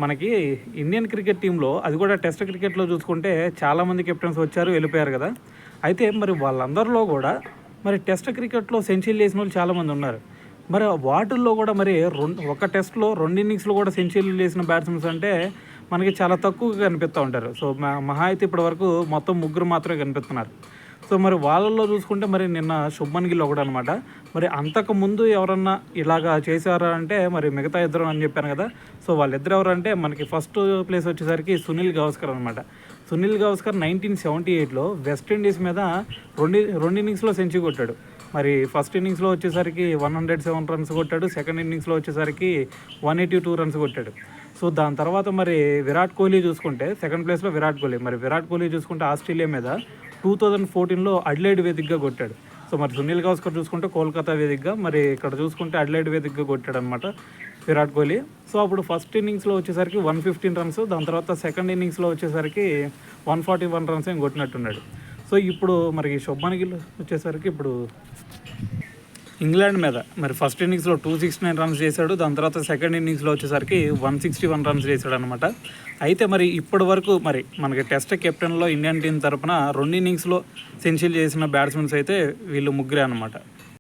మనకి Indian cricket టీంలో అది కూడా టెస్ట్ క్రికెట్లో చూసుకుంటే చాలామంది కెప్టెన్స్ వచ్చారు, వెళ్ళిపోయారు కదా. అయితే మరి వాళ్ళందరిలో కూడా మరి టెస్ట్ క్రికెట్లో సెంచరీలు చేసిన వాళ్ళు చాలామంది ఉన్నారు. మరి వాటిల్లో కూడా మరి ఒక టెస్ట్లో 2 ఇన్నింగ్స్లో కూడా సెంచరీలు చేసిన బ్యాట్స్మెన్స్ అంటే మనకి చాలా తక్కువగా కనిపిస్తూ ఉంటారు. సో మహా అయితే ఇప్పటి వరకు మొత్తం 3 మాత్రమే కనిపిస్తున్నారు. సో మరి వాళ్ళల్లో చూసుకుంటే మరి నిన్న శుభ్మన్ గిల్ ఒకడు అనమాట. మరి అంతకుముందు ఎవరన్నా ఇలాగా చేశారా అంటే మరి మిగతా ఇద్దరు అని చెప్పాను కదా. సో వాళ్ళిద్దరు ఎవరంటే మనకి ఫస్ట్ ప్లేస్ వచ్చేసరికి సునీల్ గవాస్కర్ అనమాట. సునీల్ గవాస్కర్ 1978లో వెస్టిండీస్ మీద రెండు ఇన్నింగ్స్లో సెంచరీ కొట్టాడు. మరి ఫస్ట్ ఇన్నింగ్స్లో వచ్చేసరికి 107 రన్స్ కొట్టాడు. సెకండ్ ఇన్నింగ్స్లో వచ్చేసరికి 182 రన్స్ కొట్టాడు. సో దాని తర్వాత మరి విరాట్ కోహ్లీ చూసుకుంటే సెకండ్ ప్లేస్లో విరాట్ కోహ్లీ. మరి విరాట్ కోహ్లీ చూసుకుంటే ఆస్ట్రేలియా మీద 2014లో అడిలైడ్ వేదికగా కొట్టాడు. సో మరి సునీల్ గవాస్కర్ చూసుకుంటే కోల్కతా వేదికగా, మరి ఇక్కడ చూసుకుంటే అడిలైడ్ వేదికగా కొట్టాడు అనమాట విరాట్ కోహ్లీ. సో అప్పుడు ఫస్ట్ ఇన్నింగ్స్లో వచ్చేసరికి 115 రన్స్, దాని తర్వాత సెకండ్ ఇన్నింగ్స్లో వచ్చేసరికి 141 రన్స్ ఏం కొట్టినట్టున్నాడు. సో ఇప్పుడు మరి శుభ్మన్ గిల్ వచ్చేసరికి ఇప్పుడు ఇంగ్లాండ్ మీద మరి ఫస్ట్ ఇన్నింగ్స్లో 269 రన్స్ చేశాడు. దాని తర్వాత సెకండ్ ఇన్నింగ్స్లో వచ్చేసరికి 161 రన్స్ చేశాడు అనమాట. అయితే మరి ఇప్పటి వరకు మరి మనకి టెస్ట్ కెప్టెన్లో ఇండియన్ టీం తరపున 2 ఇన్నింగ్స్లో సెంచరీ చేసిన బ్యాట్స్మెన్స్ అయితే వీళ్ళు ముగ్గురే అనమాట.